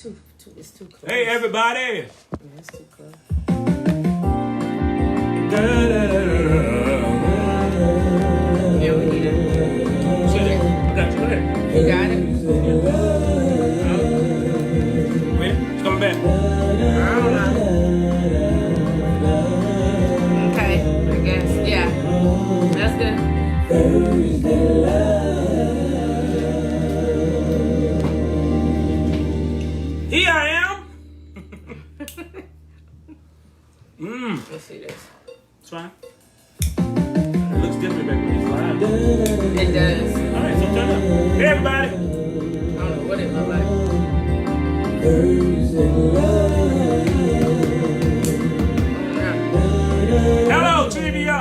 It's too close. Hey, everybody. Yeah, it's too close. Yeah, we need it. I got you. Go ahead. You got it? Wait, it's coming back. I don't know. Okay, I guess. Yeah. That's good. Here I am. Let's see this. It's fine. It looks different back when it's live. It does. All right, so turn up. Hey, everybody. I don't know what it looks like. Hello, trivia.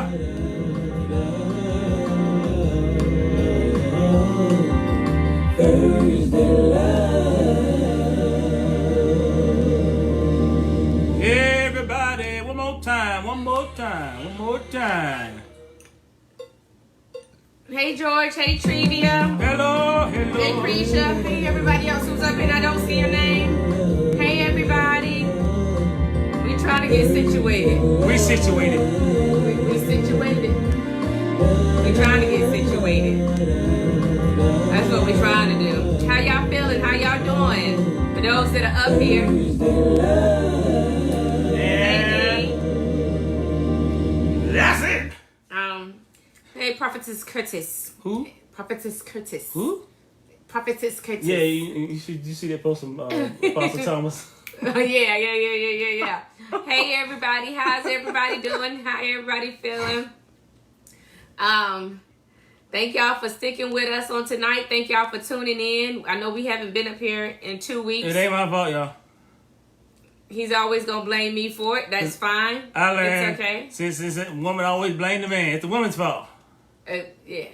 Everybody, one more time. Hey, George. Hey, Trivia. Hello. Hey, Creisha. Hey, everybody else who's up here and I don't see your name. Hey, everybody. We trying to get situated. We situated. We situated. We trying to get situated. That's what we trying to do. How y'all feeling? How y'all doing? For those that are up here. Yeah. That's it. Hey, Prophetess Curtis. Who? Prophetess Curtis. Who? Prophetess Curtis. Yeah, you see that post from Apostle Thomas. Oh, yeah. Hey, everybody. How's everybody doing? How everybody feeling? Thank y'all for sticking with us on tonight. Thank y'all for tuning in. I know we haven't been up here in 2 weeks. It ain't my fault, y'all. He's always going to blame me for it. That's fine. I learned. It's okay. Since a woman always blame the man. It's the woman's fault. Yeah.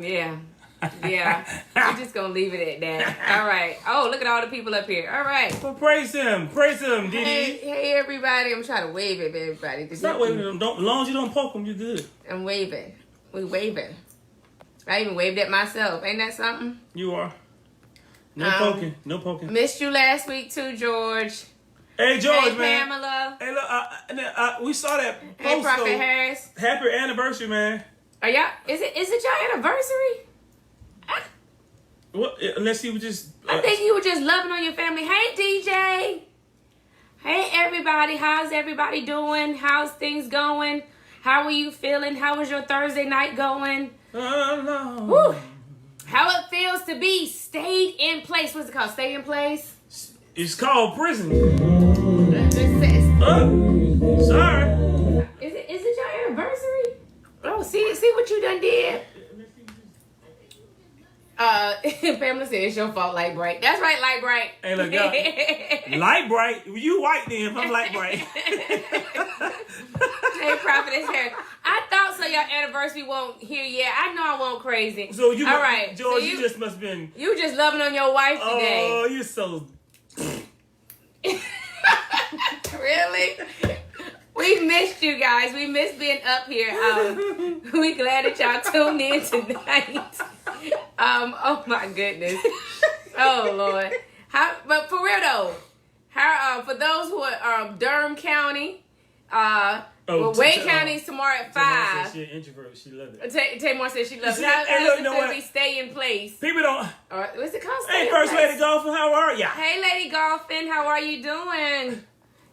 We're just going to leave it at that. All right. Oh, look at all the people up here. All right. Well, praise him, Diddy. Hey, everybody. I'm trying to wave at everybody. Stop waving them. As long as you don't poke them, you're good. I'm waving. We waving. I even waved at myself. Ain't that something? You are. No poking. Missed you last week too, George. Hey, George, Hey, man. Pamela. Hey, look, we saw that post. Hey, Prophet Harris. Happy anniversary, man. Are y'all? Is it your anniversary? What? Unless he was just. I think you were just loving on your family. Hey, DJ. Hey, everybody. How's everybody doing? How's things going? How are you feeling? How was your Thursday night going? No. Woo. How it feels to be stayed in place. What's it called? Stay in place? It's called prison. Sorry. Is it your anniversary? Oh, see what you done did? Pamela said it's your fault, Light Bright. That's right, Light Bright. Hey, look, Light Bright. You white then. I'm Light Bright. Hey, Prophetess Harris. I thought so. Your anniversary won't here yet. I know I won't crazy. So you, all right, George? so you just must have been. You just loving on your wife today. Oh, you're so. Really? We missed you guys. We missed being up here. We glad that y'all tuned in tonight. Oh my goodness. Oh Lord. But for real though, for those who are Durham County, Wayne County's tomorrow at 5. She's an introvert. She loves it. Tamar said she loves it. Hey, look, you know what? We stay in place. People don't. What's it called? Hey, First Lady Golfing, how are ya? Hey, Lady Golfing, how are you doing?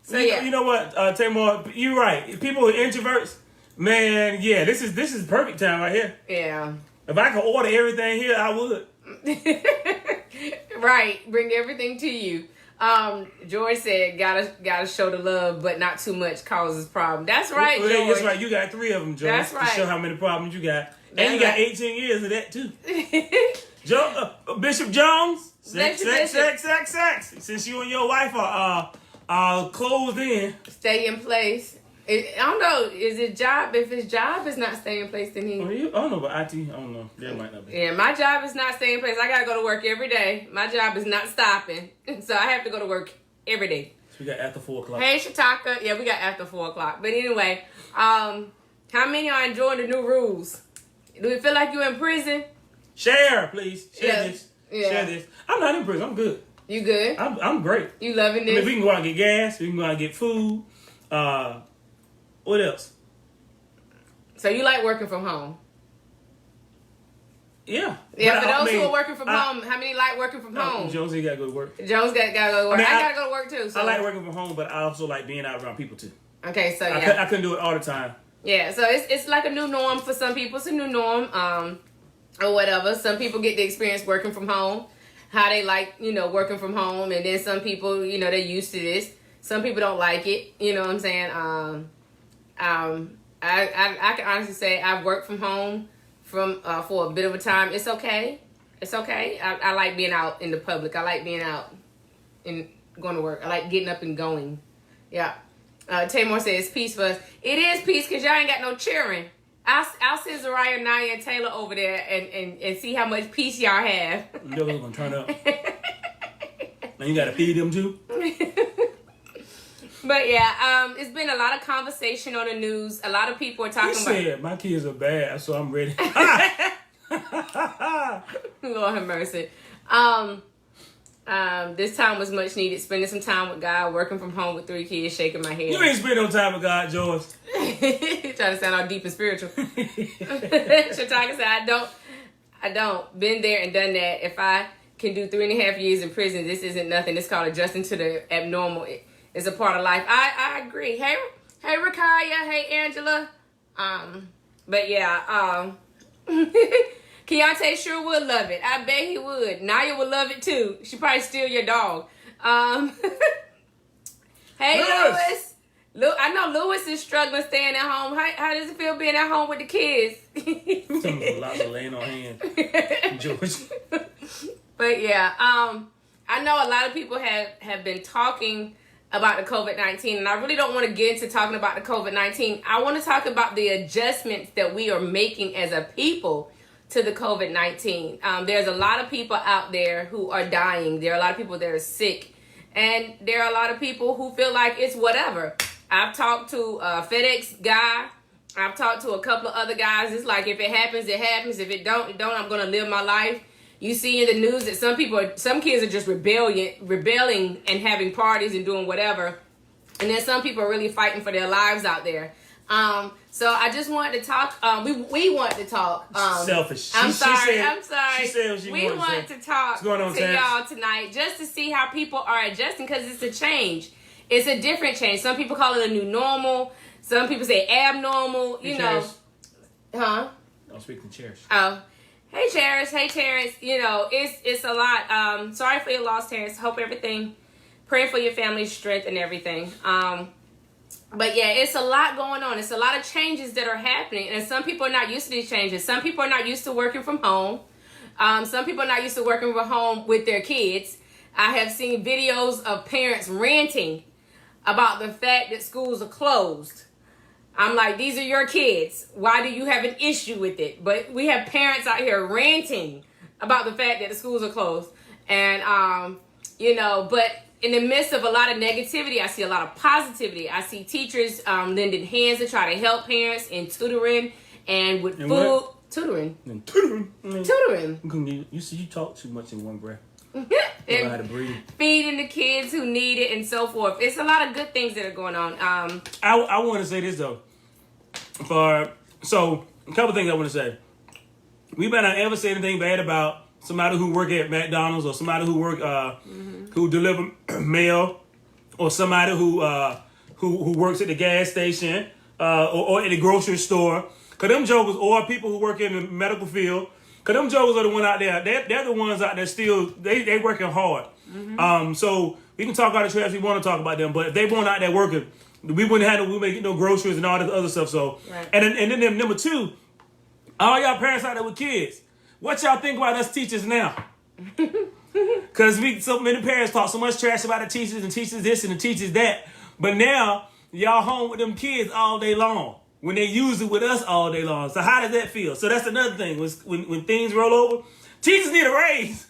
So you know what, Tamar, you're right. People who are introverts, man, yeah, this is perfect time right here. Yeah. If I could order everything here, I would. Right, bring everything to you. George said, gotta show the love, but not too much causes problem. That's right, George. That's right. You got 3 of them, George. That's right. To show how many problems you got. That's and you got right. 18 years of that, too. Bishop Jones, sex. Since you and your wife are closed in. Stay in place. I don't know. Is it job? If his job is not staying in place, then he... I don't know about IT. I don't know. That might not be. Yeah, my job is not staying in place. I got to go to work every day. My job is not stopping. So I have to go to work every day. So we got after 4 o'clock. Hey, Shataka. Yeah, we got after 4 o'clock. But anyway, how many are enjoying the new rules? Do you feel like you're in prison? Share, please. Share Yeah. this. Yeah. Share this. I'm not in prison. I'm good. You good? I'm great. You loving this? I mean, we can go out and get gas. We can go out and get food. What else? So you like working from home? Yeah. Yeah, but those who are working from home, how many like working from home? Jonesy got to go to work. Jones got to go to work. I got to go to work too. So. I like working from home, but I also like being out around people too. Okay, so yeah. I couldn't do it all the time. Yeah, so it's like a new norm for some people. It's a new norm, or whatever. Some people get the experience working from home, how they like, working from home, and then some people, they're used to this. Some people don't like it. You know what I'm saying? I can honestly say I've worked from home for a bit of a time. It's okay. It's okay. I like being out in the public. I like being out and going to work. I like getting up and going. Yeah. Tamor says peace for us. It is peace because y'all ain't got no cheering. I'll send Zariah, Naya, and Taylor over there and see how much peace y'all have. They're gonna turn up. And you gotta feed them too. But yeah, it's been a lot of conversation on the news. A lot of people are talking about. He said my kids are bad, so I'm ready. Lord have mercy. This time was much needed. Spending some time with God, working from home with 3 kids, shaking my head. You ain't spend no time with God, George. Trying to sound all deep and spiritual. Shataka said, I don't. Been there and done that. If I can do 3.5 years in prison, this isn't nothing. It's called adjusting to the abnormal. It's a part of life. I agree. Hey, Rakaya. Hey, Angela. But yeah, Keontae sure would love it. I bet he would. Naya would love it too. She probably steal your dog. Hey, Lewis. I know Lewis is struggling staying at home. How does it feel being at home with the kids? Some lots of laying on hands, George. But yeah, I know a lot of people have been talking about the COVID-19, and I really don't want to get into talking about the COVID-19. I want to talk about the adjustments that we are making as a people to the COVID-19. There's a lot of people out there who are dying. There are a lot of people that are sick, and there are a lot of people who feel like it's whatever. I've talked to a FedEx guy. I've talked to a couple of other guys. It's like, if it happens, it happens. If it don't, it don't. I'm going to live my life. You see in the news that some kids are just rebelling and having parties and doing whatever. And then some people are really fighting for their lives out there. So I just wanted to talk. We want to talk. Selfish. I'm sorry. She said what she we want to talk to y'all tonight just to see how people are adjusting, because it's a change. It's a different change. Some people call it a new normal. Some people say abnormal. Huh? Don't speak to Cherish. Oh. Hey, Terrence. It's a lot. Sorry for your loss, Terrence. Hope everything. Praying for your family's strength and everything. But yeah, it's a lot going on. It's a lot of changes that are happening. And some people are not used to these changes. Some people are not used to working from home. Some people are not used to working from home with their kids. I have seen videos of parents ranting about the fact that schools are closed. I'm like, these are your kids. Why do you have an issue with it? But we have parents out here ranting about the fact that the schools are closed. And, but in the midst of a lot of negativity, I see a lot of positivity. I see teachers lending hands to try to help parents in tutoring and with food. What? Tutoring. Tutoring. You see, you talk too much in one breath. You know how to breathe. Feeding the kids who need it and so forth. It's a lot of good things that are going on. I want to say this, though. So a couple things I want to say. We better not ever say anything bad about somebody who work at McDonald's, or somebody who work who deliver mail, or somebody who works at the gas station or at the grocery store. Cause them jokers, or people who work in the medical field. Cause them jokers are the one out there. They're the ones out there still. They working hard. Mm-hmm. So we can talk all the trash we want to talk about them, but if they weren't out there working, we wouldn't get no groceries and all this other stuff. So, right. and then number 2, all y'all parents out there with kids, what y'all think about us teachers now? Because so many parents talk so much trash about the teachers and teachers this and the teachers that, but now y'all home with them kids all day long when they use it with us all day long. So how does that feel? So that's another thing. When things roll over, teachers need a raise.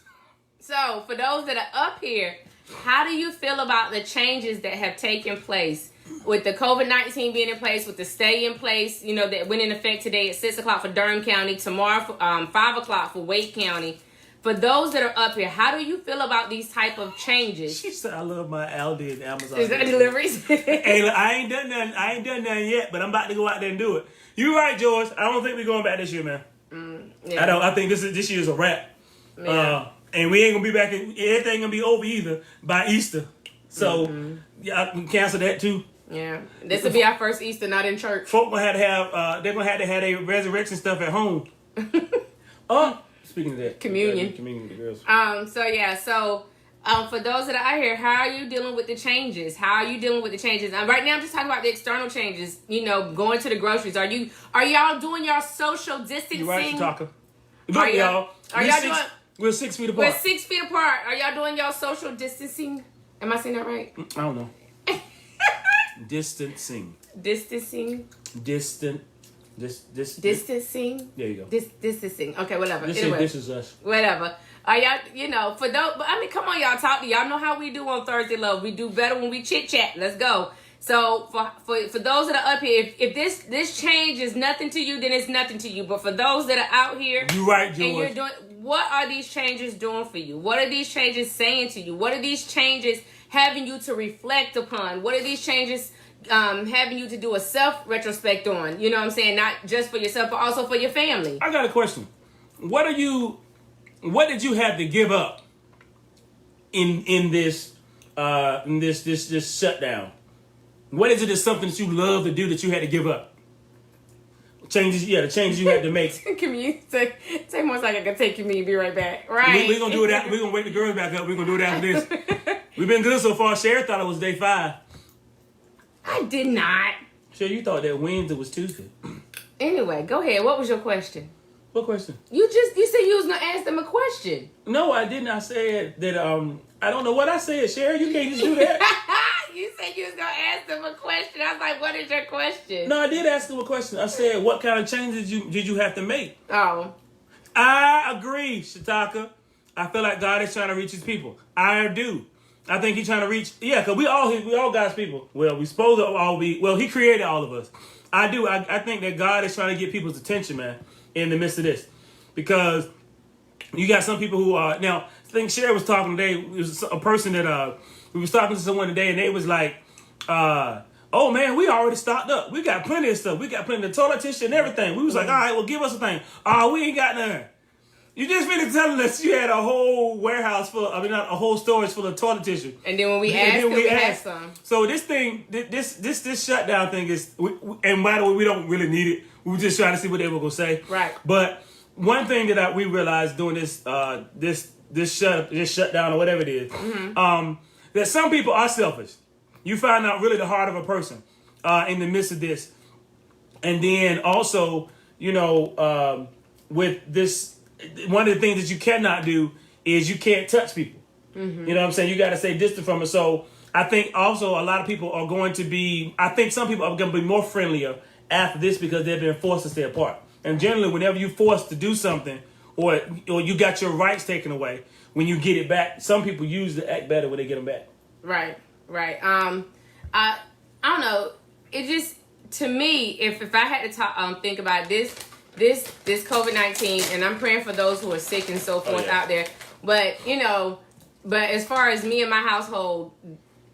So for those that are up here, how do you feel about the changes that have taken place? With the COVID-19 being in place, with the stay in place, that went in effect today at 6 o'clock for Durham County, tomorrow 5 o'clock for Wake County. For those that are up here, how do you feel about these type of changes? She said, "I love my Aldi and Amazon." Is that deliveries? Hey, look, I ain't done nothing yet, but I'm about to go out there and do it. You right, George. I don't think we're going back this year, man. Yeah. I don't. I think this year's a wrap. Yeah. And we ain't gonna be back. Everything gonna be over either by Easter. So yeah, I can cancel that too. Yeah, this will be our first Easter, not in church. Folk gonna have to have. They're gonna have to have their resurrection stuff at home. Speaking of that, Communion. Communion with the girls. For those that are out here, how are you dealing with the changes? How are you dealing with the changes? Right now, I'm just talking about the external changes. You know, going to the groceries. Are y'all doing your social distancing? You right, Shataka. Look, y'all. We're 6 feet apart. We're 6 feet apart. Are y'all doing y'all social distancing? Am I saying that right? I don't know. Distancing. Distancing. Distancing. There you go. Distancing. Okay, whatever. This is us. Whatever. Are y'all, for those, I mean, come on, y'all, talk to y'all know how we do on Thursday Love. We do better when we chit chat. Let's go. So for those that are up here, if this change is nothing to you, then it's nothing to you. But for those that are out here, you right, George. And you're doing, what are these changes doing for you? What are these changes saying to you? What are these changes having you to reflect upon? What are these changes having you to do a self-retrospect on? You know what I'm saying? Not just for yourself, but also for your family. I got a question. What did you have to give up in this shutdown? What is it that's something that you love to do that you had to give up? The changes you had to make. Can you say more so I can take you and be right back? Right. We're gonna do it after. We're gonna wake the girls back up. We're gonna do it after this. We've been good so far. Sherrie thought it was day 5. I did not. Sherrie, you thought that Wednesday was Tuesday. Anyway, go ahead. What was your question? What question? You said you was gonna ask them a question. No, I didn't. I said that I don't know what I said, Sherrie. You can't just do that. You said you was gonna ask them a question. I was like, what is your question? No, I did ask them a question. I said, what kind of changes did you have to make? Oh. I agree, Shataka. I feel like God is trying to reach his people. I do. I think he's trying to reach, because we all God's people. Well, we supposed to all be, he created all of us. I do. I think that God is trying to get people's attention, man, in the midst of this. Because you got some people who are, now, I think Sherrie was talking today, it was a person that, we was talking to someone today, and they was like, oh man, we already stocked up. We got plenty of stuff. We got plenty of toilet tissue and everything. We was like, all right, well, give us a thing. Oh, we ain't got none. You just finished telling us you had a whole warehouse not a whole storage full of toilet tissue. And then when we asked, we had some. So this thing, this shutdown thing is, and by the way, we don't really need it. We were just trying to see what they were gonna say. Right. But one thing that we realized doing this shutdown or whatever it is, that some people are selfish. You find out really the heart of a person in the midst of this. And then also, with this, one of the things that you cannot do is you can't touch people. Mm-hmm. You know what I'm saying? You got to stay distant from it. So I think also a lot of people are going to be, I think some people are going to be more friendlier after this because they've been forced to stay apart. And generally, whenever you're forced to do something or you got your rights taken away, when you get it back, some people usually act better when they get them back. Right. I don't know. It just, to me, if I had to think about this COVID-19, and I'm praying for those who are sick and so forth out there. But as far as me and my household,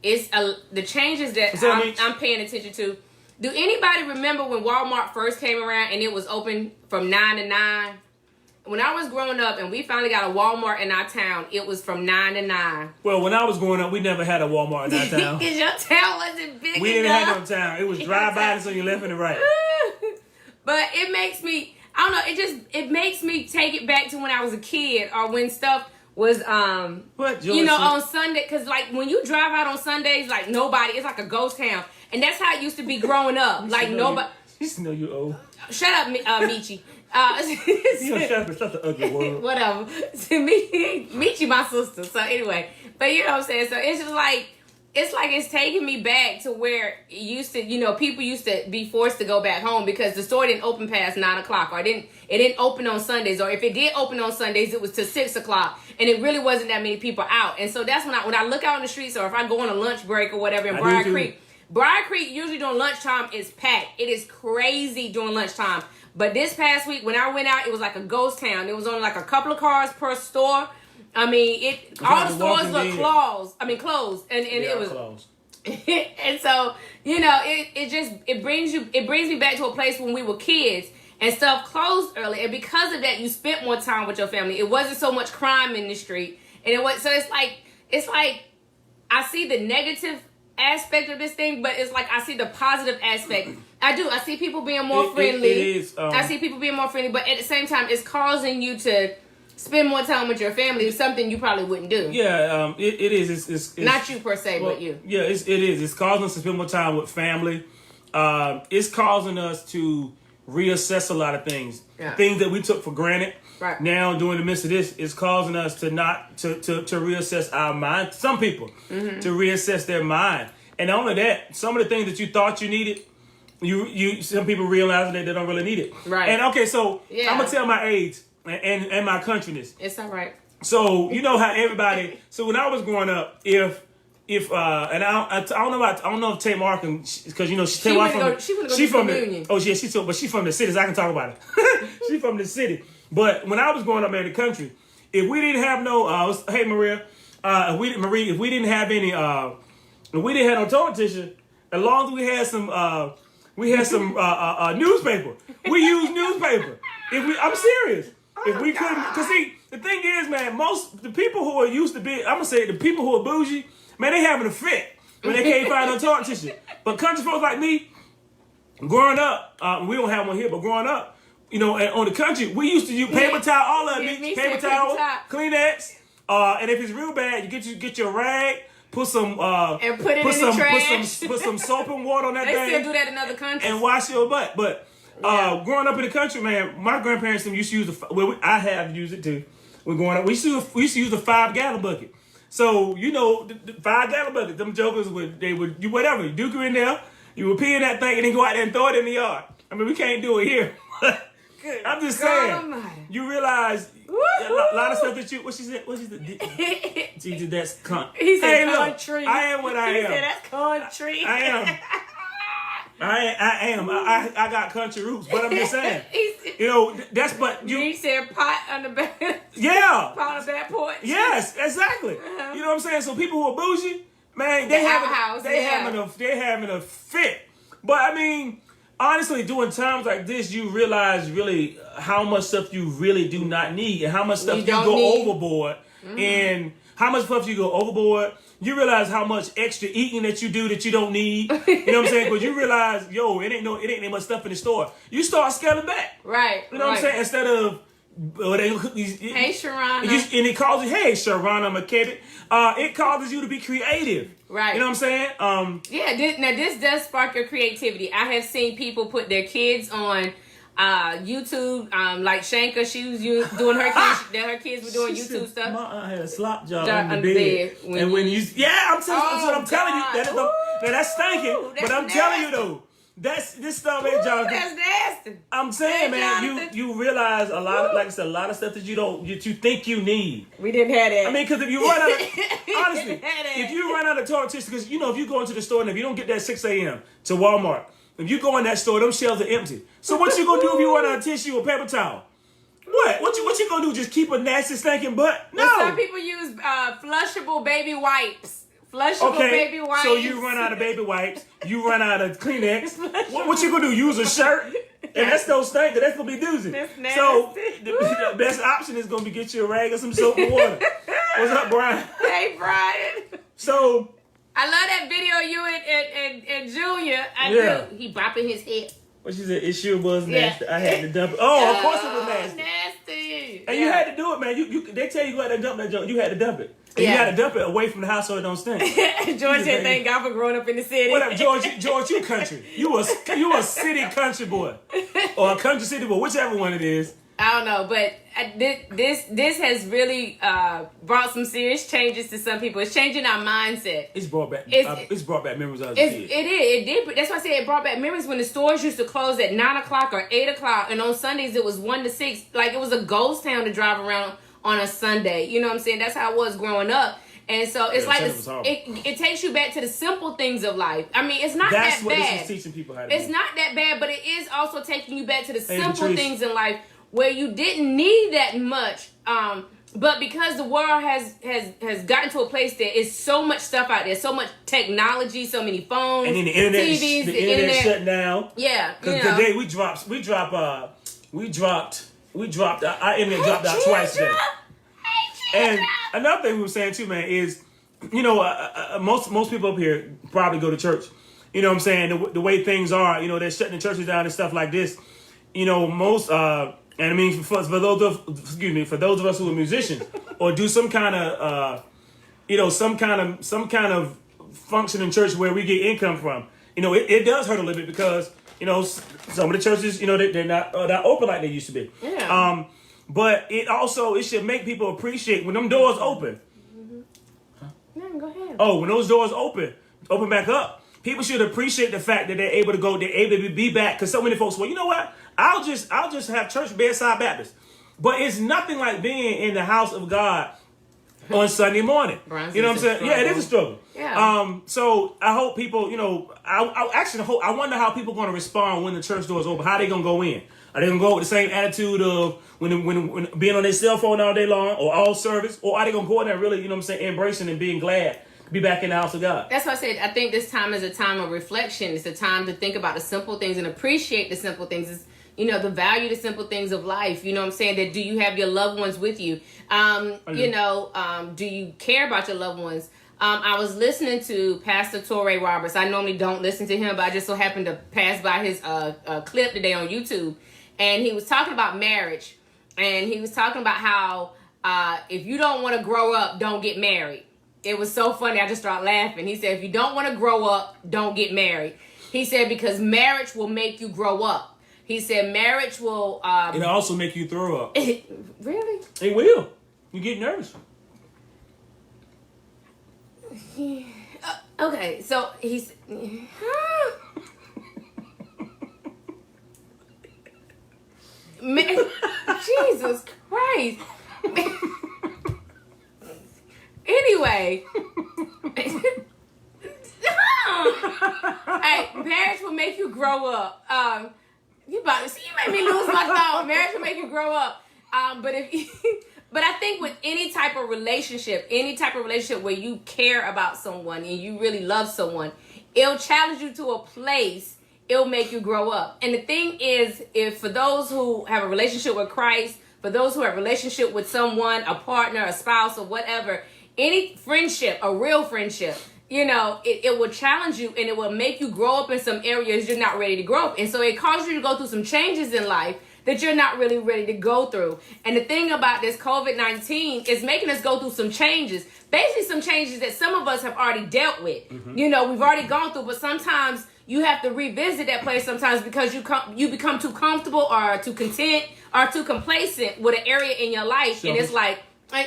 it's the changes that I'm paying attention to. Do anybody remember when Walmart first came around and it was open from 9 to 9? When I was growing up and we finally got a Walmart in our town, it was from 9 to 9. Well, when I was growing up, we never had a Walmart in our town. Because your town wasn't big enough. We didn't have no town. It was drive-by, so you left and the right. But it makes me, I don't know, it makes me take it back to when I was a kid or when stuff was, on Sunday. Because, like, when you drive out on Sundays, like, nobody, it's like a ghost town. And that's how it used to be growing up. Like, nobody. You used to know you old. Shut up, Michi. You don't shut the ugly word. Whatever. Michi, my sister. So anyway, but you know what I'm saying. So it's just like it's taking me back to where it used to. People used to be forced to go back home because the store didn't open past 9:00, or it didn't open on Sundays, or if it did open on Sundays, it was to 6:00, and it really wasn't that many people out. And so that's when I look out in the streets, or if I go on a lunch break or whatever in Briar Creek. Briar Creek usually during lunchtime is packed. It is crazy during lunchtime. But this past week when I went out, it was like a ghost town. There was only like a couple of cars per store. I mean, all the stores were closed. And it was closed. And so, you know, it brings me back to a place when we were kids and stuff closed early. And because of that, you spent more time with your family. It wasn't so much crime in the street. And it's like I see the negative aspect of this thing, but it's like I see the positive aspect. I see people being more friendly. It is. I see people being more friendly, but at the same time, it's causing you to spend more time with your family. Something you probably wouldn't do. Yeah, it is. It's not you per se, but you. Yeah, it is. It's causing us to spend more time with family. It's causing us to reassess a lot of things. Yeah. Things that we took for granted. Right. Now, during the midst of this, it's causing us to not to reassess our mind. Some people to reassess their mind, and not only that, some of the things that you thought you needed, some people realize that they don't really need it. Right. And okay, so I'm gonna tell my age and my countryness. It's all right. So you know how everybody. So when I was growing up, if and I don't know if Tamar can, because you know she's from the, oh yeah, but she's from the city, so I can talk about it. She's from the city. But when I was growing up in the country, if we didn't have no, hey Maria, if we didn't have any, if we didn't have no toilet tissue, as long as we had some newspaper, we used newspaper. I'm serious. If we couldn't, because see, the thing is, man, the people who are used to be, I'm gonna say the people who are bougie, man, they having a fit when they can't find no toilet tissue. But country folks like me, growing up, we don't have one here, but growing up, you know, on the country, we used to use paper towel, all of it, paper towel, Kleenex, and if it's real bad, you get your rag, put some and put it in the trash. Put some soap and water on that thing. They still do that in other countries. And wash your butt. But growing up in the country, man, my grandparents used to use I have used it too. We're growing up. We used to use a 5-gallon bucket. So you know, the 5-gallon bucket, them jokers you duke her in there, you would pee in that thing, and then go out there and throw it in the yard. I mean, we can't do it here. I'm just saying. You realize a lot of stuff that you. What she said? Jesus, that's cunt. He said country. I am what I am. He said that's country. I am. I am. I got country roots, but I'm just saying. You know, that's but you. He said pot on the back. Yeah. Pot on the back porch. Yes, exactly. You know what I'm saying? So people who are bougie, man, they having a fit. But I mean, honestly, during times like this, you realize really how much stuff you really do not need, and how much stuff you go overboard, and how much stuff you go overboard. You realize how much extra eating that you do that you don't need. You know what I'm saying? Because you realize, it ain't that much stuff in the store. You start scaling back. Right. You know what I'm saying? Instead of hey, Sharana. And it calls you, hey, Sharana McKibben. It causes you to be creative. Right. You know what I'm saying? This does spark your creativity. I have seen people put their kids on YouTube, like Shanka, she was doing her kids were doing YouTube stuff. My aunt had a slop job under the bed. I'm telling you, that's stinking. But I'm telling you though, this stuff ain't Jonathan. That's nasty. I'm saying, man, you realize a lot of, like I said, a lot of stuff that you think you need. We didn't have that. I mean, because if you run out of, honestly, if you run out of toilet tissue, because you know if you go into the store and if you don't get that 6 a.m. to Walmart, if you go in that store, them shelves are empty. So what you gonna do if you run out of tissue or paper towel? What you gonna do? Just keep a nasty stinking butt? No. Well, some people use flushable baby wipes. Baby wipes. So you run out of baby wipes. You run out of Kleenex. What you gonna do? Use a shirt? And that's no stink. That's gonna be doozy. That's nasty. So the best option is gonna be get you a rag or some soap and water. What's up, Brian? Hey, Brian. So. I love that video of you and Junior. I do. He bopping his head. What she said, it sure was nasty. I had to dump it. Oh, of course it was nasty. Nasty. And you had to do it, man. They tell you go out there and dump that junk. You had to dump it. And you had to dump it away from the house so it don't stink. George said, thank God for growing up in the city. What up, George? George, you country. You a city country boy. Or a country city boy, whichever one it is. I don't know, but this has really brought some serious changes to some people. It's changing our mindset. It's brought back memories of the kids. It did. But that's why I said it brought back memories when the stores used to close at 9:00 or 8:00, and on Sundays it was 1 to 6. Like it was a ghost town to drive around on a Sunday. You know what I'm saying? That's how it was growing up. And so it's like setup was horrible. it takes you back to the simple things of life. I mean, it's not That's that what bad. this is teaching people how to It's do. not that bad, but it is also taking you back to the simple Patrice. things in life where you didn't need that much. But because the world has gotten to a place that is so much stuff out there, so much technology, so many phones, And then the internet, TVs, the internet shut down. Yeah, Because today we dropped our internet dropped out twice today. And another thing we were saying too, man, is, you know, most people up here probably go to church. You know what I'm saying? The way things are, you know, they're shutting the churches down and stuff like this. You know, most, and I mean, for those of us who are musicians or do some kind of, some kind of function in church where we get income from, you know, it does hurt a little bit because, you know, some of the churches, you know, they're not open like they used to be. Yeah. But it should make people appreciate when them doors open. No, go ahead. Oh, when those doors open back up, people should appreciate the fact that they're able to be back. Because so many folks, well, you know what? I'll just have church bedside Baptist. But it's nothing like being in the house of God on Sunday morning. You know what I'm saying? Yeah, it is a struggle. Yeah. So I hope people, you know, I wonder how people are going to respond when the church doors open. How they going to go in? Are they going to go with the same attitude of when being on their cell phone all day long or all service? Or are they going to go in there really, you know what I'm saying, embracing and being glad to be back in the house of God? That's why I said I think this time is a time of reflection. It's a time to think about the simple things and appreciate the simple things. It's, you know, the value, the simple things of life. You know what I'm saying? That do you have your loved ones with you? Do you care about your loved ones? I was listening to Pastor Torrey Roberts. I normally don't listen to him, but I just so happened to pass by his clip today on YouTube. And he was talking about marriage. And he was talking about how if you don't want to grow up, don't get married. It was so funny. I just started laughing. He said, if you don't want to grow up, don't get married. He said, because marriage will make you grow up. He said, marriage will... It'll also make you throw up. Really? It will. You get nervous. Okay, so he's... Jesus Christ. Anyway. Hey, marriage will make you grow up. You made me lose my thought. Marriage will make you grow up. But I think with any type of relationship where you care about someone and you really love someone, it'll challenge you to a place. It'll make you grow up. And the thing is, if for those who have a relationship with Christ, for those who have a relationship with someone, a partner, a spouse, or whatever, any friendship, a real friendship, you know, it will challenge you and it will make you grow up in some areas you're not ready to grow up. And so it causes you to go through some changes in life that you're not really ready to go through. And the thing about this COVID-19 is making us go through some changes. Basically some changes that some of us have already dealt with. Mm-hmm. You know, we've already gone through, but sometimes you have to revisit that place sometimes because you become too comfortable or too content or too complacent with an area in your life. Sure. And it's like,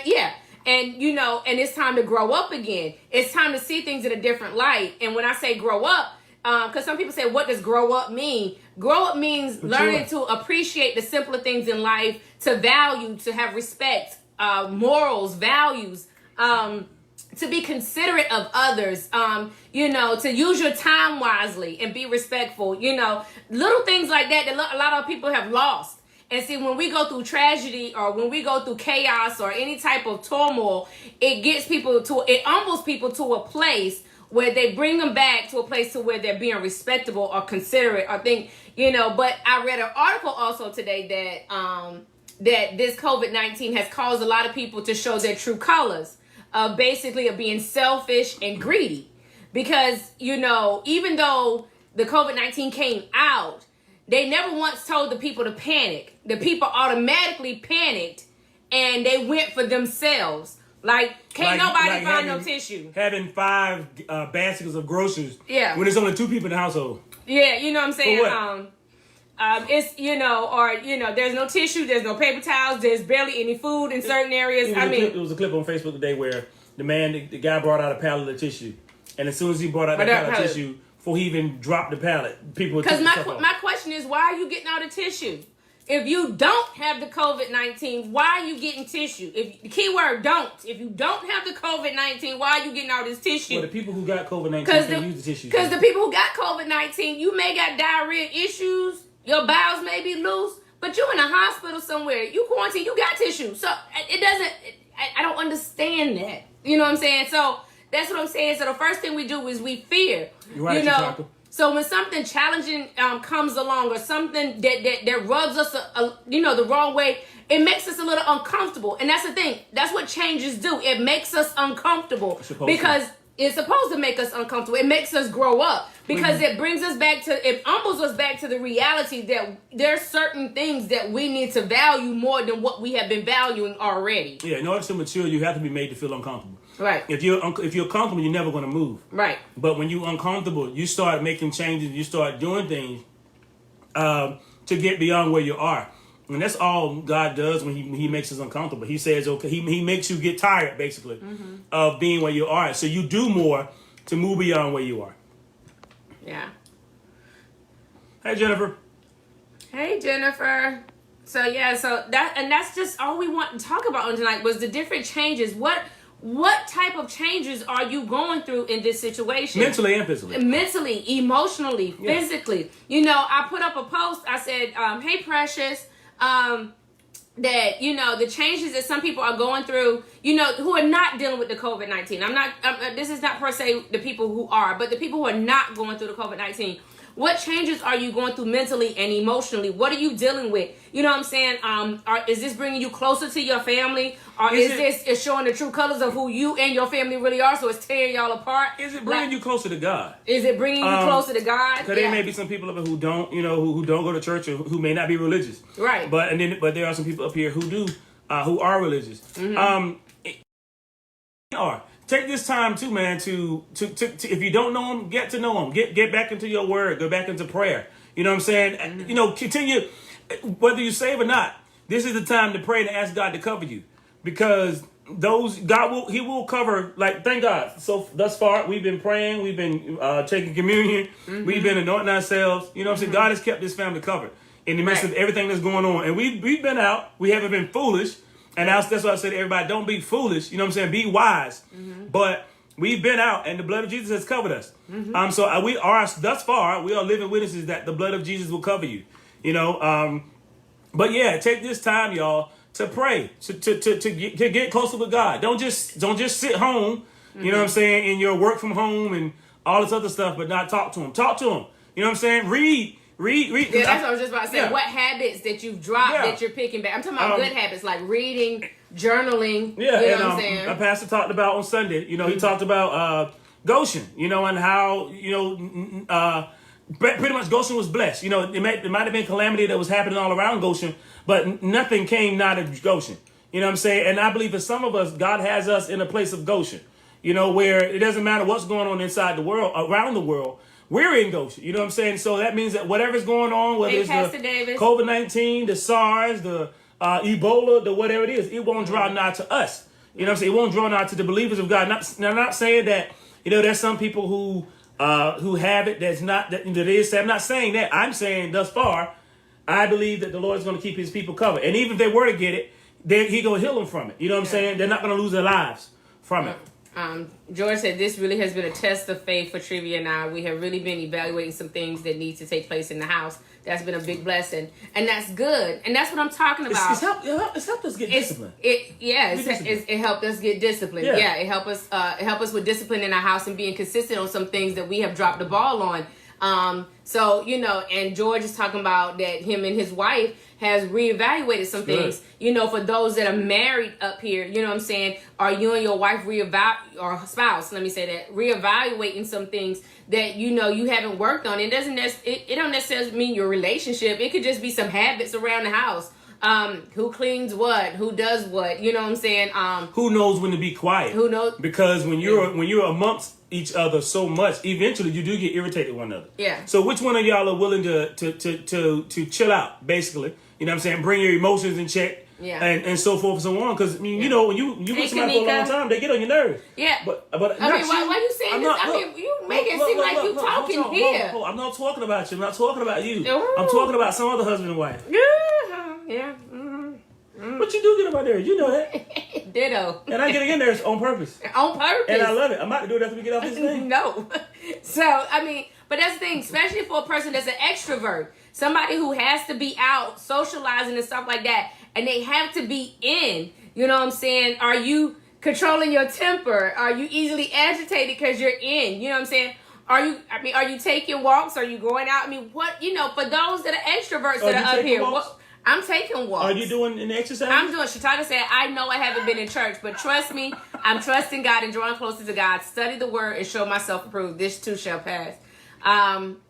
yeah. And, you know, and it's time to grow up again. It's time to see things in a different light. And when I say grow up, because some people say, what does grow up mean? Grow up means learning to appreciate the simpler things in life, to value, to have respect, morals, values, to be considerate of others, you know, to use your time wisely and be respectful, you know, little things like that a lot of people have lost. And see, when we go through tragedy or when we go through chaos or any type of turmoil, it humbles people to a place where they bring them back to a place to where they're being respectable or considerate or think, you know. But I read an article also today that this COVID-19 has caused a lot of people to show their true colors, basically of being selfish and greedy. Because, you know, even though the COVID-19 came out, they never once told the people to panic. The people automatically panicked and they went for themselves. Like, can't nobody find no tissue. Having 5 baskets of groceries. Yeah. When there's only 2 people in the household. Yeah, you know what I'm saying? For what? It's, you know, or, you know, there's no tissue, there's no paper towels, there's barely any food in certain areas. It was a clip on Facebook today where the guy brought out a pallet of tissue. And as soon as he brought out that pallet of tissue, before he even dropped the pallet, people were... Because my question is, why are you getting all the tissue? if you don't have the COVID-19, why are you getting tissue? If the keyword don't. If you don't have the COVID-19, why are you getting all this tissue? Well, the people who got COVID-19 can use the tissue. Because the people who got COVID-19, you may got diarrhea issues, your bowels may be loose, but you in a hospital somewhere, you quarantine, you got tissue. So it doesn't, I don't understand that. You know what I'm saying? So that's what I'm saying. So the first thing we do is we fear. You're right, you know. So when something challenging comes along, or something that rubs us, the wrong way, it makes us a little uncomfortable. And that's the thing. That's what changes do. It makes us uncomfortable because it's supposed to make us uncomfortable. It makes us grow up because it brings us back to, it humbles us back to the reality that there's certain things that we need to value more than what we have been valuing already. Yeah, in order to mature, you have to be made to feel uncomfortable. Right. If you're comfortable, you're never going to move. Right. But when you're uncomfortable, you start making changes. You start doing things to get beyond where you are, and that's all God does when He makes us uncomfortable. He says, okay, He makes you get tired, basically, of being where you are. So you do more to move beyond where you are. Yeah. Hey, Jennifer. Hey, Jennifer. So that's just all we want to talk about on tonight was the different changes. What type of changes are you going through in this situation? Mentally and physically. Mentally, emotionally, physically. You know, I put up a post. I said, hey, Precious, that, the changes that some people are going through, who are not dealing with the COVID-19. This is not per se the people who are, but the people who are not going through the COVID-19. What changes are you going through mentally and emotionally? What are you dealing with? You know what I'm saying? Is this bringing you closer to your family? Or is this showing the true colors of who you and your family really are, so it's tearing y'all apart? Is it bringing you closer to God? Is it bringing you closer to God? Because there may be some people who don't, who don't go to church or who may not be religious. Right. But there are some people up here who do, who are religious. Take this time too, man, to if you don't know Him, get to know Him. Get back into your word. Go back into prayer. You know what I'm saying? Continue, whether you save or not. This is the time to pray and ask God to cover you, because He will cover. Like, thank God. So thus far, we've been praying. We've been taking communion. We've been anointing ourselves. You know what I'm saying? God has kept this family covered in the midst of everything that's going on, and we've been out. We haven't been foolish. And that's why I said to everybody, don't be foolish. You know what I'm saying? Be wise. But we've been out, and the blood of Jesus has covered us. So we are, thus far, we are living witnesses that the blood of Jesus will cover you. But yeah, take this time, y'all, to pray, to get closer with God. Don't just sit home, you know what I'm saying, in your work from home and all this other stuff, but not talk to Him. Talk to Him. You know what I'm saying? Read. Yeah, that's what I was just about to say. Yeah. What habits that you've dropped that you're picking back? I'm talking about good habits like reading, journaling. Yeah, you know what I'm saying? A pastor talked about on Sunday. He talked about Goshen. And how pretty much Goshen was blessed. It might have been calamity that was happening all around Goshen, but nothing came out of Goshen. You know what I'm saying? And I believe for some of us, God has us in a place of Goshen. Where it doesn't matter what's going on inside the world, around the world. We're in Goshen, you know what I'm saying? So that means that whatever's going on, whether it's the COVID-19, the SARS, the Ebola, the whatever it is, it won't draw nigh to us. You know what I'm saying? It won't draw nigh to the believers of God. I'm not saying that, there's some people who have it that is. I'm not saying that. I'm saying thus far, I believe that the Lord is going to keep His people covered. And even if they were to get it, He's going to heal them from it. You know what I'm saying? They're not going to lose their lives from it. George said this really has been a test of faith for Trivia and I. We have really been evaluating some things that need to take place in the house. That's been a big blessing, and that's good. And that's what I'm talking about. It's helped us get disciplined. It helped us get disciplined. Yeah, it helped us with discipline in our house and being consistent on some things that we have dropped the ball on. So and George is talking about that him and his wife has reevaluated some things. For those that are married up here, you know what I'm saying? Are you and your wife or spouse, let me say that, reevaluating some things that you haven't worked on? It don't necessarily mean your relationship. It could just be some habits around the house. Who cleans what? Who does what? You know what I'm saying? Who knows when to be quiet? Who knows? Because when you're amongst each other so much, eventually you do get irritated with one another. Yeah. So which one of y'all are willing to chill out, basically? You know what I'm saying? Bring your emotions in check. Yeah. And so forth and so on. Because, when you with somebody for a long time, they get on your nerves. Yeah. But why you saying this? You make it seem like you talking here. I'm not talking about you. I'm not talking about you. I'm talking about some other husband and wife. Yeah. Mm-hmm. But you do get them out there. You know that. Ditto. And I get it in there on purpose. On purpose. And I love it. I'm about to do it after we get off this thing. No. So, I mean, but that's the thing, especially for a person that's an extrovert, somebody who has to be out socializing and stuff like that, and they have to be in, you know what I'm saying? Are you controlling your temper? Are you easily agitated because you're in? You know what I'm saying? Are you taking walks? Are you going out? I mean, what, for those that are extroverts that are up here, I'm taking walks. Are you doing an exercise? I'm doing. Shatana said, I know I haven't been in church, but trust me, I'm trusting God and drawing closer to God. Study the word and show myself approved. This too shall pass.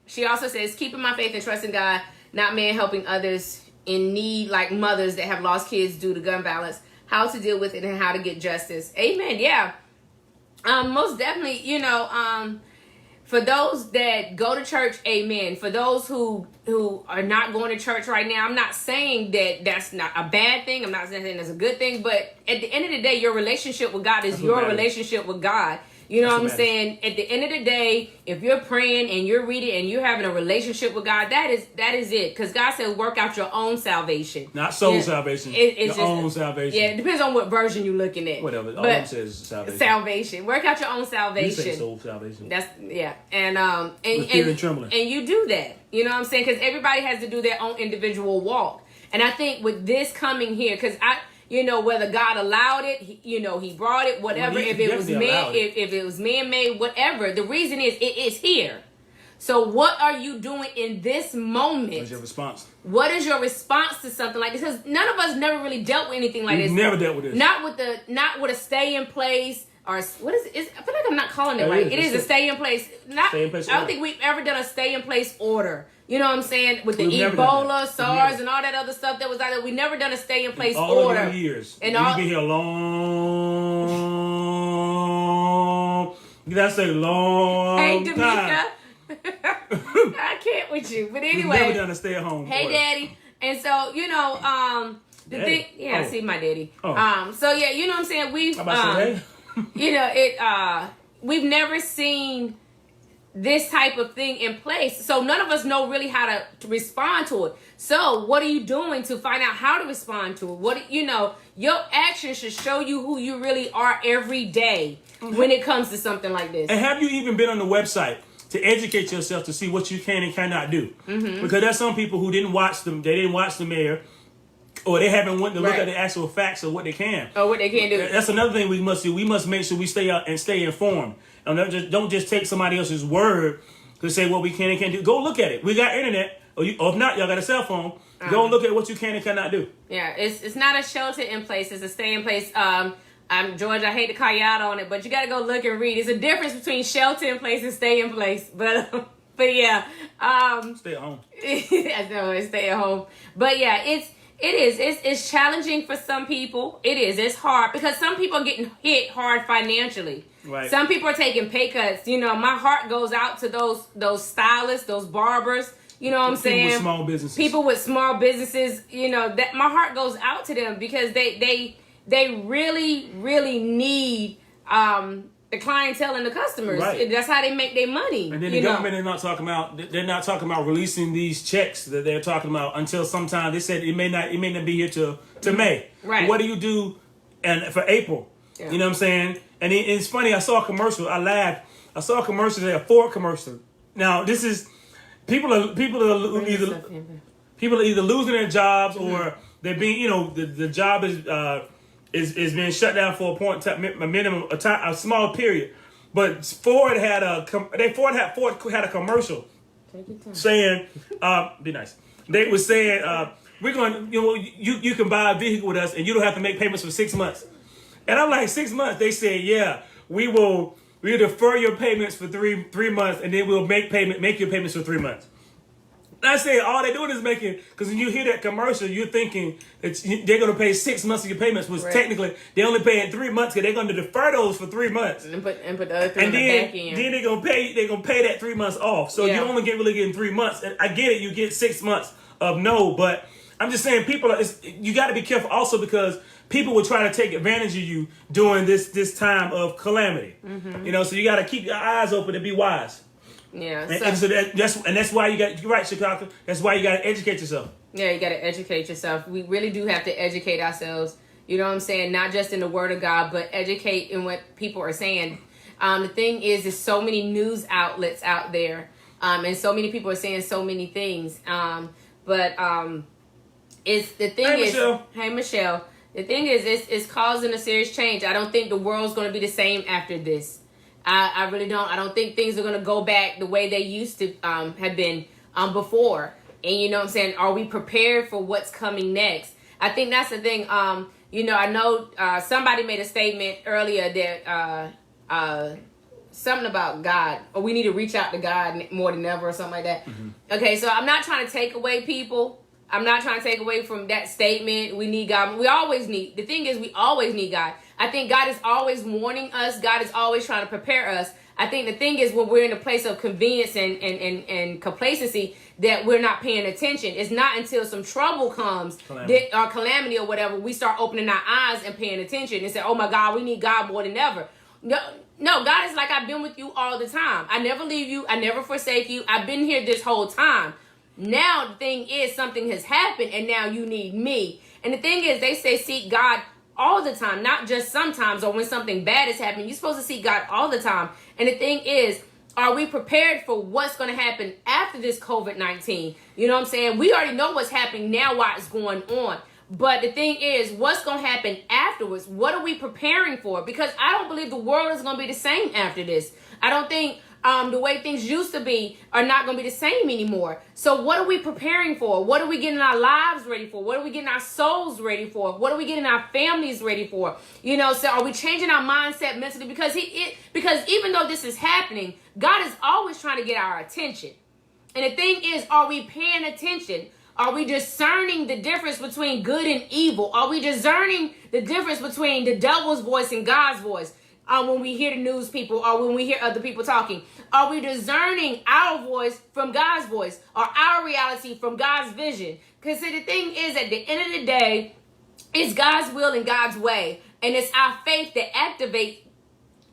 She also says, keeping my faith and trusting God, not man helping others in need, like mothers that have lost kids due to gun violence, how to deal with it and how to get justice. Amen. Yeah. Most definitely, for those that go to church, amen. For those who are not going to church right now, I'm not saying that that's not a bad thing. I'm not saying that's a good thing. But at the end of the day, your relationship with God is your relationship with God. You know what I'm saying? At the end of the day, if you're praying and you're reading and you're having a relationship with God, that is it. Because God said, work out your own salvation. Not soul salvation. It's your own salvation. Yeah, it depends on what version you're looking at. Whatever. All it says is salvation. Salvation. Work out your own salvation. You say soul salvation. That's, yeah. And fear and trembling. And you do that. You know what I'm saying? Because everybody has to do their own individual walk. And I think with this coming here, because whether God allowed it, he brought it, whatever. Well, if it was man-made, whatever. The reason is it is here. So what are you doing in this moment? What's your response? What is your response to something like this? Because none of us never really dealt with anything like this. Never dealt with this. Not with a stay in place. Or what is it? I feel like I'm not calling it right. It is a stay in place. I don't think we've ever done a stay in place order. You know what I'm saying? With the Ebola, SARS, and all that other stuff that was out there. We never done a stay in place order. All of years. And we've been here long. That's a long time. Hey, D'Amica. I can't with you. But anyway. We've never done a stay at home order. Daddy. And so, the thing. Yeah, I see my daddy. Oh. So, yeah, you know what I'm saying? We've, we've never seen this type of thing in place. So none of us know really how to respond to it. So what are you doing to find out how to respond to it? Your actions should show you who you really are every day when it comes to something like this. And have you even been on the website to educate yourself to see what you can and cannot do? Mm-hmm. Because there's some people who didn't watch them. They didn't watch the mayor. Or they haven't went to look at the actual facts of what they can. Or what they can do. That's another thing we must do. We must make sure we stay out and stay informed. And don't just take somebody else's word to say what we can and can't do. Go look at it. We got internet. Or if not, y'all got a cell phone. Go look at what you can and cannot do. Yeah, it's not a shelter in place. It's a stay in place. George, I hate to call you out on it, but you got to go look and read. There's a difference between shelter in place and stay in place. But yeah. Stay at home. I know, stay at home. But yeah, it's challenging for some people. It is. It's hard because some people are getting hit hard financially. Right. Some people are taking pay cuts. My heart goes out to those stylists, those barbers. You know what I'm saying? People with small businesses. People with small businesses. That my heart goes out to them because they really, really need the clientele and the customers. Right. That's how they make their money. And then the government is not talking about. They're not talking about releasing these checks that they're talking about until sometime. They said it may not be here till May. Right. But what do you do for April? Yeah. You know what I'm saying? And it's funny. I saw a commercial. I laughed. I saw a commercial. A Ford commercial. Now this is people are either losing their jobs or they're being the job is being shut down for a small period. But Ford had a commercial saying, be nice. They were saying, we're going, you can buy a vehicle with us and you don't have to make payments for 6 months. And I'm like, 6 months? They said, yeah, we'll defer your payments for three months and then we'll make your payments for 3 months. And I say all they're doing is making, because when you hear that commercial, you're thinking that they're going to pay 6 months of your payments, which technically they only pay in 3 months because they're going to defer those for 3 months. And put the other three on the back end. Then they're going to pay that 3 months off. So you only really getting 3 months. And I get it, you get 6 months of no, but I'm just saying you got to be careful also because people will try to take advantage of you during this time of calamity. Mm-hmm. So you got to keep your eyes open and be wise. Yeah, that's why you're right, Chicago. That's why you got to educate yourself. Yeah, you got to educate yourself. We really do have to educate ourselves. You know what I'm saying? Not just in the Word of God, but educate in what people are saying. The thing is, there's so many news outlets out there, and so many people are saying so many things. It's the thing Hey, is, Michelle. hey Michelle, the thing is, it's causing a serious change. I don't think the world's going to be the same after this. I really don't. I don't think things are going to go back the way they used to have been before. And you know what I'm saying? Are we prepared for what's coming next? I think that's the thing. You know, I know somebody made a statement earlier that something about God, or we need to reach out to God more than ever, or something like that. Mm-hmm. Okay, so I'm not trying to take away people. I'm not trying to take away from that statement. We need God. We always need. The thing is, we always need God. I think God is always warning us. God is always trying to prepare us. I think the thing is, when we're in a place of convenience and complacency, that we're not paying attention. It's not until some trouble comes, or calamity or whatever, we start opening our eyes and paying attention and say, oh my God, we need God more than ever. No, God is like, I've been with you all the time. I never leave you. I never forsake you. I've been here this whole time. Now the thing is, something has happened and now you need me. And the thing is, they say seek God all the time, not just sometimes or when something bad is happening. You're supposed to seek God all the time. And the thing is, are we prepared for what's going to happen after this COVID-19? You know what I'm saying? We already know what's happening now while it's going on. But the thing is, what's going to happen afterwards? What are we preparing for? Because I don't believe the world is going to be the same after this. I don't think the way things used to be are not going to be the same anymore. So what are we preparing for? What are we getting our lives ready for? What are we getting our souls ready for? What are we getting our families ready for? You know, so are we changing our mindset mentally? Because even though this is happening, God is always trying to get our attention. And the thing is, are we paying attention? Are we discerning the difference between good and evil? Are we discerning the difference between the devil's voice and God's voice? When we hear the news people or when we hear other people talking, are we discerning our voice from God's voice or our reality from God's vision? Because the thing is, at the end of the day, it's God's will and God's way. And it's our faith that activates.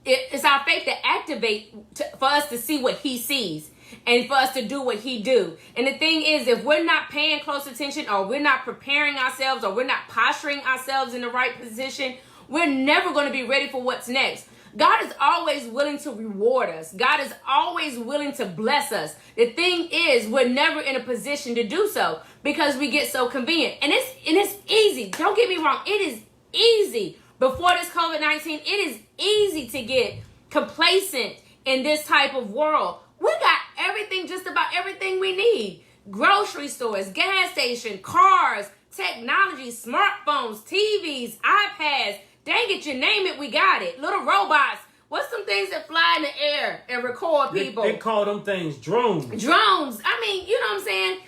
It's our faith that activates for us to see what he sees and for us to do what he do. And the thing is, if we're not paying close attention or we're not preparing ourselves or we're not posturing ourselves in the right position, we're never going to be ready for what's next. God is always willing to reward us. God is always willing to bless us. The thing is, we're never in a position to do so because we get so convenient. And it's easy. Don't get me wrong. It is easy. Before this COVID-19, it is easy to get complacent in this type of world. We got everything, just about everything we need. Grocery stores, gas station, cars, technology, smartphones, TVs, iPads. Dang it, you name it, we got it. Little robots. What's some things that fly in the air and record people? They call them things drones. Drones. I mean, you know what I'm saying?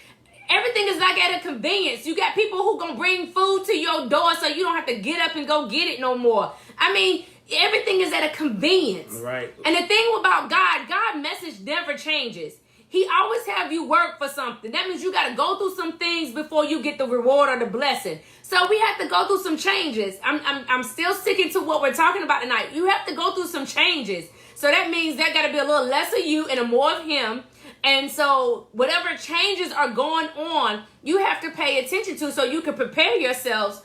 Everything is like at a convenience. You got people who gonna bring food to your door so you don't have to get up and go get it no more. I mean, everything is at a convenience. Right. And the thing about God message never changes. He always have you work for something. That means you got to go through some things before you get the reward or the blessing. So we have to go through some changes. I'm still sticking to what we're talking about tonight. You have to go through some changes. So that means there got to be a little less of you and a more of him. And so whatever changes are going on, you have to pay attention to so you can prepare yourselves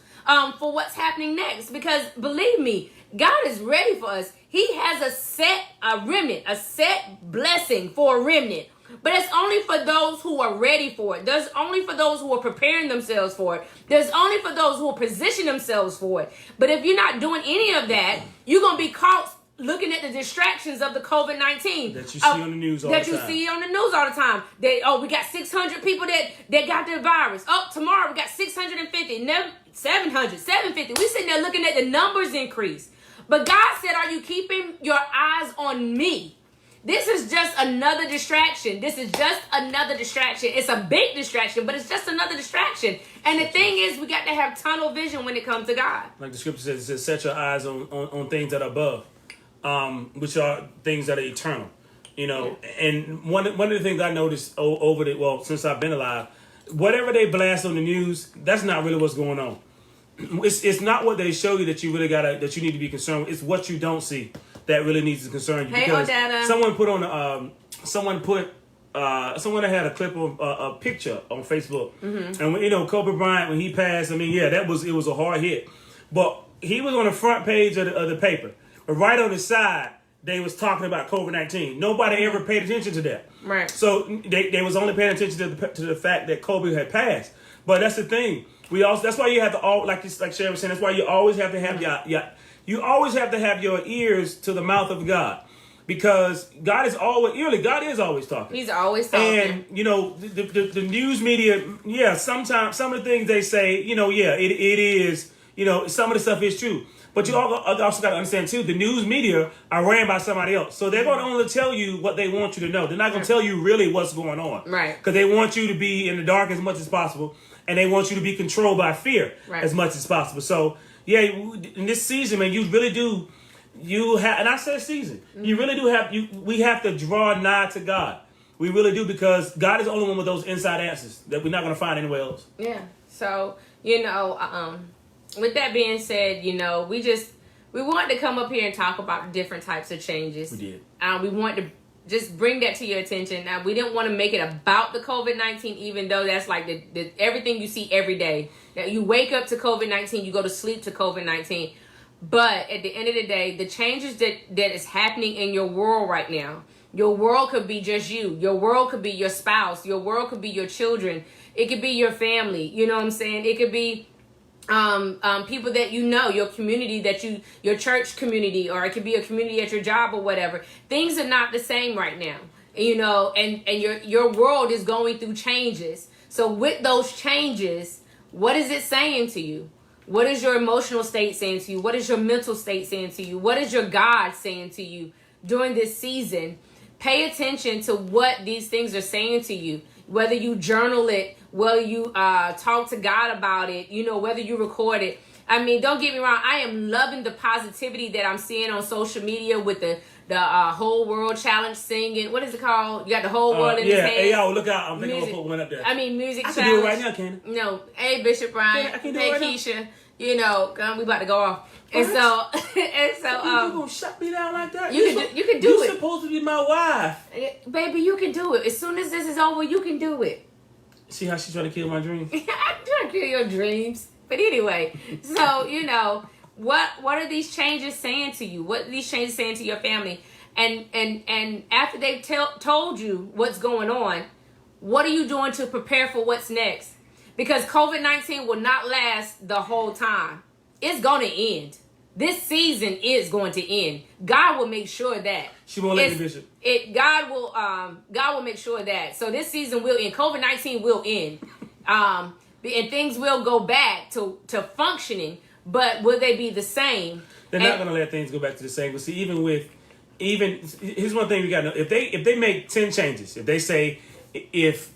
for what's happening next. Because believe me, God is ready for us. He has a remnant, a set blessing for a remnant. But it's only for those who are ready for it. There's only for those who are preparing themselves for it. There's only for those who will position themselves for it. But if you're not doing any of that, you're going to be caught looking at the distractions of the COVID-19. That you see on the news all the time. That you see on the news all the time. We got 600 people that got the virus. Tomorrow we got 650, 700, 750. We sitting there looking at the numbers increase. But God said, are you keeping your eyes on me? This is just another distraction. This is just another distraction. It's a big distraction, but it's just another distraction. And the thing is, we got to have tunnel vision when it comes to God. Like the scripture says, it says, set your eyes on things that are above, which are things that are eternal. You know, yeah. And one of the things I noticed since I've been alive, whatever they blast on the news, that's not really what's going on. It's not what they show you that you really that you need to be concerned with. It's what you don't see that really needs to concern you. Hey, because Odetta. someone put someone that had a clip of a picture on Facebook, and when, Kobe Bryant, when he passed, I mean, yeah, it was a hard hit, but he was on the front page of the paper, but right on the side they was talking about COVID-19. Nobody ever paid attention to that, right? So they was only paying attention to the fact that Kobe had passed. But that's the thing. That's why you have to like Sherrie was saying. That's why you always have to have you always have to have your ears to the mouth of God. Because God is always talking. He's always talking. And, the news media, sometimes some of the things they say, it is, some of the stuff is true. But you also got to understand, too, the news media are ran by somebody else. So they're going to only tell you what they want you to know. They're not going to tell you really what's going on. Right. Because they want you to be in the dark as much as possible. And they want you to be controlled by fear as much as possible. So, in this season, man, you really do... and I said season. You really do we have to draw nigh to God. We really do, because God is the only one with those inside answers that we're not going to find anywhere else. Yeah. So, with that being said, we wanted to come up here and talk about the different types of changes. We did. We wanted to just bring that to your attention. Now, we didn't want to make it about the COVID-19, even though that's like the everything you see every day. Now, you wake up to COVID-19, you go to sleep to COVID-19. But at the end of the day, the changes that is happening in your world right now, your world could be just you. Your world could be your spouse. Your world could be your children. It could be your family. You know what I'm saying? It could be people that your community your church community, or it could be a community at your job or whatever. Things are not the same right now, and your world is going through changes. So with those changes, what is it saying to you? What is your emotional state saying to you? What is your mental state saying to you? What is your God saying to you during this season? Pay attention to what these things are saying to you. Whether you journal it, whether you talk to God about it, whether you record it. I mean, don't get me wrong. I am loving the positivity that I'm seeing on social media with the whole world challenge singing. What is it called? You got the whole world in his hands. Hey, y'all, look out. I'm thinking I'm going to put one up there. I mean, music I challenge. can do it right now, Candy. No. Hey, Bishop Brian. I can do hey, it right Keisha. We about to go off. And so, you gonna shut me down like that? You can do it. You're supposed to be my wife. Baby, you can do it. As soon as this is over, you can do it. See how she's trying to kill my dreams? I'm trying to kill your dreams. But anyway, so, what are these changes saying to you? What are these changes saying to your family? And after they've told you what's going on, what are you doing to prepare for what's next? Because COVID-19 will not last the whole time. It's going to end. This season is going to end. God will make sure that. She won't let me, Bishop. God will make sure that. So this season will end. COVID-19 will end. And things will go back to functioning. But will they be the same? They're not going to let things go back to the same. But see, here's one thing we got to know. If they make 10 changes, if they say, if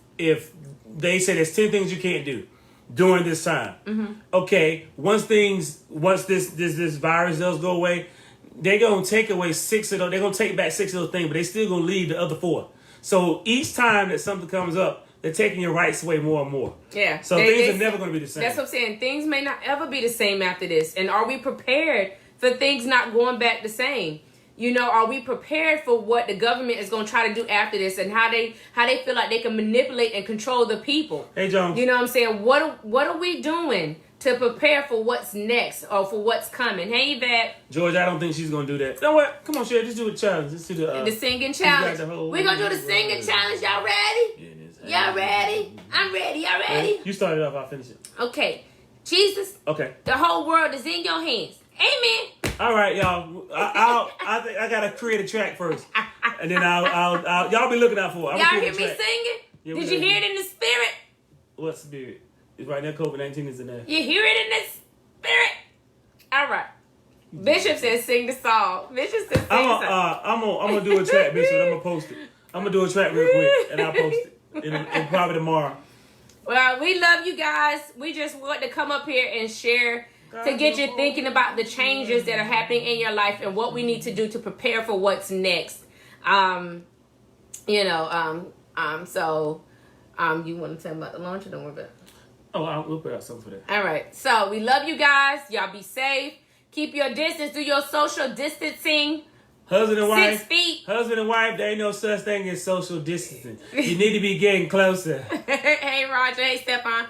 they say there's 10 things you can't do during this time. Mm-hmm. Okay, once this virus does go away, they're gonna take away 6 of those. They're gonna take back 6 of those things, but they're still gonna leave the other 4. So each time that something comes up, they're taking your rights away more and more. Yeah. So things are never gonna be the same. That's what I'm saying. Things may not ever be the same after this. And are we prepared for things not going back the same? Are we prepared for what the government is going to try to do after this, and how they feel like they can manipulate and control the people? Hey, Jones. You know what I'm saying? What are we doing to prepare for what's next or for what's coming? Hey, Yvette. George, I don't think she's going to do that. You know what? Come on, Sherrie. Let's do a challenge. Let's do the singing challenge. We're going to do the singing challenge. Y'all ready? Y'all ready? I'm ready. Y'all ready? You start it off. I'll finish it. Okay. Jesus. Okay. The whole world is in your hands. Amen. All right, y'all. I think I gotta create a track first, and then I'll y'all be looking out for it. Y'all hear me singing? Yeah, did you hear it in the spirit? What spirit? It's right now. COVID-19 is in there. You hear it in the spirit? All right. Bishop says sing the song. Bishop says sing the song. I'm gonna do a track, Bishop. I'm gonna post it. I'm gonna do a track real quick, and I'll post it. And probably tomorrow. Well, we love you guys. We just want to come up here and share, to get you thinking about the changes that are happening in your life and what we need to do to prepare for what's next. So you want to tell them about the launch, or don't worry about it? Oh, we'll put out something for that. All right. So we love you guys. Y'all be safe. Keep your distance. Do your social distancing. Husband and wife. 6 feet. Husband and wife, there ain't no such thing as social distancing. You need to be getting closer. Hey, Roger. Hey, Stephon.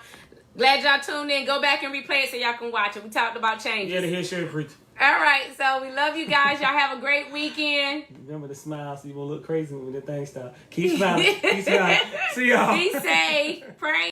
Glad y'all tuned in. Go back and replay it so y'all can watch it. We talked about changes. Yeah, to hear Sherrie preach. All right. So we love you guys. Y'all have a great weekend. Remember to smile so you won't look crazy when the thing stops. Keep smiling. Keep smiling. See y'all. Be safe. Pray.